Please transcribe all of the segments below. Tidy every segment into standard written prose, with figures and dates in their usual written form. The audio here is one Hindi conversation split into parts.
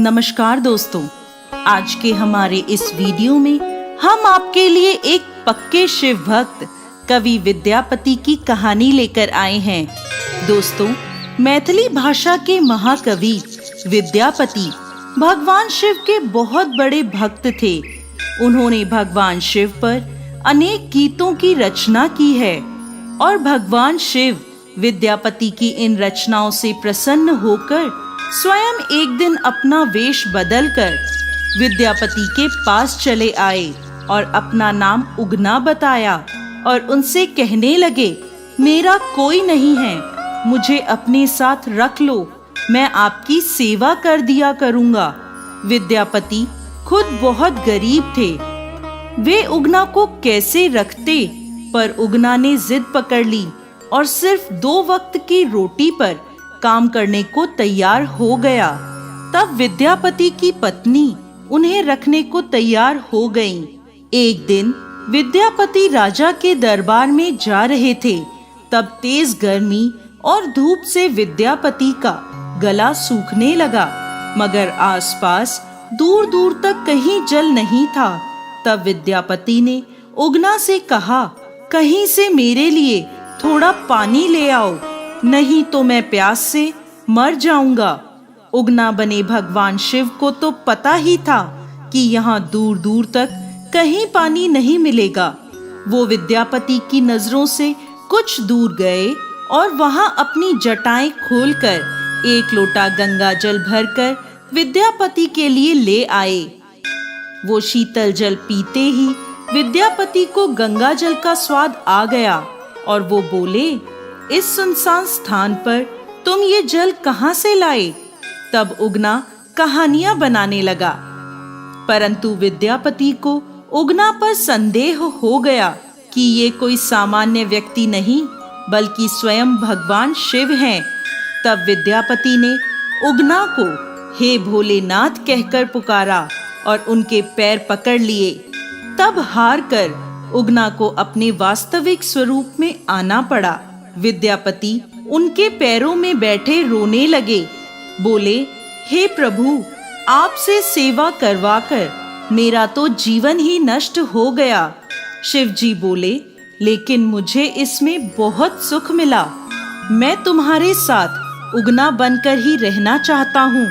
नमस्कार दोस्तों, आज के हमारे इस वीडियो में हम आपके लिए एक पक्के शिव भक्त कवि विद्यापति की कहानी लेकर आए हैं। दोस्तों, मैथिली भाषा के महाकवि विद्यापति भगवान शिव के बहुत बड़े भक्त थे। उन्होंने भगवान शिव पर अनेक गीतों की रचना की है और भगवान शिव विद्यापति की इन रचनाओं से प्रसन्न होकर स्वयं एक दिन अपना वेश बदलकर विद्यापति के पास चले आए और अपना नाम उगना बताया और उनसे कहने लगे, मेरा कोई नहीं है, मुझे अपने साथ रख लो, मैं आपकी सेवा कर दिया करूंगा। विद्यापति खुद बहुत गरीब थे, वे उगना को कैसे रखते, पर उगना ने जिद पकड़ ली और सिर्फ 2 वक्त की रोटी पर काम करने को तैयार हो गया। तब विद्यापति की पत्नी उन्हें रखने को तैयार हो गईं। एक दिन विद्यापति राजा के दरबार में जा रहे थे। तब तेज गर्मी और धूप से विद्यापति का गला सूखने लगा, मगर आसपास दूर दूर तक कहीं जल नहीं था। तब विद्यापति ने उगना से कहा, कहीं से मेरे लिए थोड़ा पानी ले आओ, नहीं तो मैं प्यास से मर जाऊंगा। उगना बने भगवान शिव को तो पता ही था कि यहाँ दूर दूर तक कहीं पानी नहीं मिलेगा। वो विद्यापति की नजरों से कुछ दूर गए और वहां अपनी जटाएं खोलकर 1 लोटा गंगा जल भरकर विद्यापति के लिए ले आए। वो शीतल जल पीते ही विद्यापति को गंगा जल का स्वाद आ गया और वो बोले, इस सुनसान स्थान पर तुम ये जल कहां से लाए? तब उगना कहानियां बनाने लगा, परंतु विद्यापति को उगना पर संदेह हो गया कि ये कोई सामान्य व्यक्ति नहीं बल्कि स्वयं भगवान शिव हैं। तब विद्यापति ने उगना को हे भोलेनाथ कहकर पुकारा और उनके पैर पकड़ लिए। तब हार कर उगना को अपने वास्तविक स्वरूप में आना पड़ा। विद्यापति उनके पैरों में बैठे रोने लगे, बोले, हे प्रभु, आपसे सेवा करवाकर मेरा तो जीवन ही नष्ट हो गया। शिव जी बोले, लेकिन मुझे इसमें बहुत सुख मिला, मैं तुम्हारे साथ उगना बनकर ही रहना चाहता हूँ,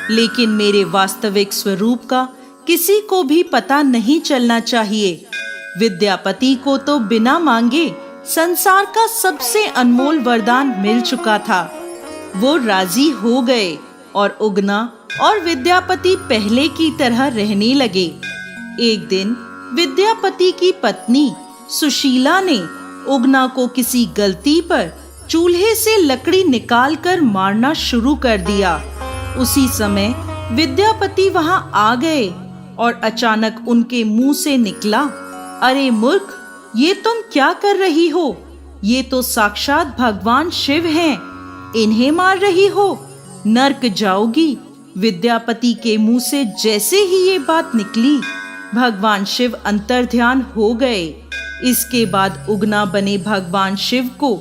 लेकिन मेरे वास्तविक स्वरूप का किसी को भी पता नहीं चलना चाहिए। विद्यापति को तो बिना मांगे संसार का सबसे अनमोल वरदान मिल चुका था। वो राजी हो गए और उगना और विद्यापति पहले की तरह रहने लगे। एक दिन विद्यापति की पत्नी सुशीला ने उगना को किसी गलती पर चूल्हे से लकड़ी निकालकर मारना शुरू कर दिया। उसी समय विद्यापति वहां आ गए और अचानक उनके मुंह से निकला, अरे मूर्ख, ये तुम क्या कर रही हो? ये तो साक्षात भगवान शिव हैं, इन्हें मार रही हो, नर्क जाओगी। विद्यापति के मुंह से जैसे ही ये बात निकली, भगवान शिव अंतर्ध्यान हो गए। इसके बाद उगना बने भगवान शिव को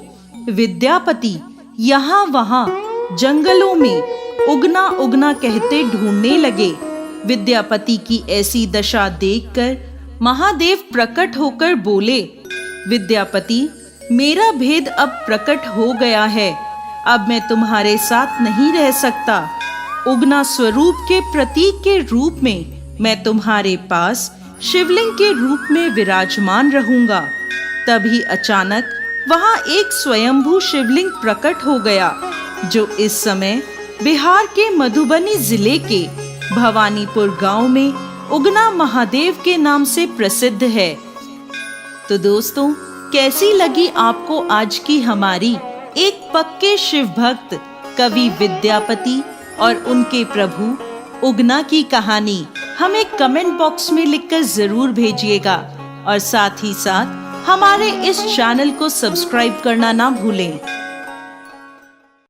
विद्यापति यहाँ वहां जंगलों में उगना उगना कहते ढूंढने लगे। विद्यापति की ऐसी दशा देखकर महादेव प्रकट होकर बोले, विद्यापति, मेरा भेद अब प्रकट हो गया है, अब मैं तुम्हारे साथ नहीं रह सकता। उगना स्वरूप के प्रतीक के रूप में मैं तुम्हारे पास शिवलिंग के रूप में विराजमान रहूंगा। तभी अचानक वहां एक स्वयंभू शिवलिंग प्रकट हो गया, जो इस समय बिहार के मधुबनी जिले के भवानीपुर गांव में उगना महादेव के नाम से प्रसिद्ध है। तो दोस्तों, कैसी लगी आपको आज की हमारी एक पक्के शिव भक्त कवि विद्यापति और उनके प्रभु उगना की कहानी? हमें कमेंट बॉक्स में लिखकर जरूर भेजिएगा और साथ ही साथ हमारे इस चैनल को सब्सक्राइब करना ना भूलें।